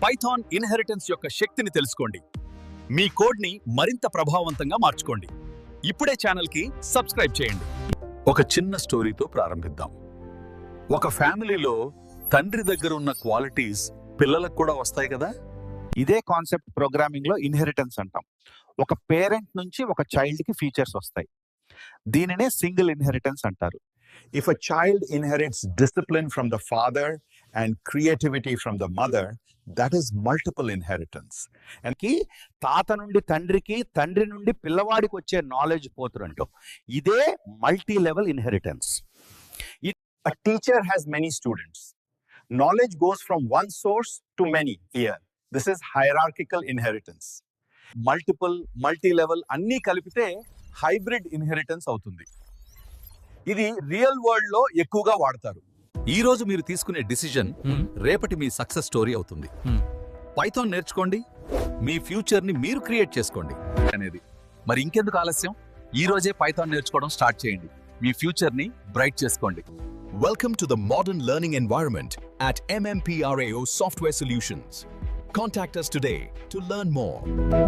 Python inheritance యొక్క శక్తిని తెలుసుకోండి. మీ కోడ్ని మరింత ప్రభావవంతంగా మార్చుకోండి. ఇప్పుడే ఛానల్కి సబ్స్క్రైబ్ చేయండి. ఒక చిన్న స్టోరీతో ప్రారంభిద్దాం. ఒక ఫ్యామిలీలో తండ్రి దగ్గర ఉన్న క్వాలిటీస్ పిల్లలకు కూడా వస్తాయి కదా. ఇదే కాన్సెప్ట్ ప్రోగ్రామింగ్ లో ఇన్హెరిటెన్స్ అంటాం. ఒక పేరెంట్ నుంచి ఒక చైల్డ్ కి ఫీచర్స్ వస్తాయి. దీనినే సింగిల్ ఇన్హెరిటెన్స్ అంటారు. If a child inherits discipline from the father and creativity from the mother, that is multiple inheritance. కి తాత నుండి తండ్రికి, తండ్రి నుండి పిల్లవాడికి వచ్చే నాలెడ్జ్ పోతురంటూ ఇదే multi level inheritance. A teacher has many students. Knowledge goes from one source to many here. This is hierarchical inheritance. Multi level అన్నీ కలిపితే హైబ్రిడ్ ఇన్హెరిటెన్స్ అవుతుంది. ఇది రియల్ వరల్డ్ లో ఎక్కువగా వాడతారు. ఈ రోజు మీరు తీసుకునే డిసిజన్ రేపటి మీ సక్సెస్ స్టోరీ అవుతుంది. పైథాన్ నేర్చుకోండి, మీ ఫ్యూచర్ ని మీరు క్రియేట్ చేసుకోండి అనేది. మరి ఇంకెందుకు ఆలస్యం? ఈ రోజే పైథాన్ నేర్చుకోవడం స్టార్ట్ చేయండి. మీ ఫ్యూచర్ ని బ్రైట్ చేసుకోండి. Welcome to the modern learning environment at MMPRAO Software Solutions. Contact us today to learn more.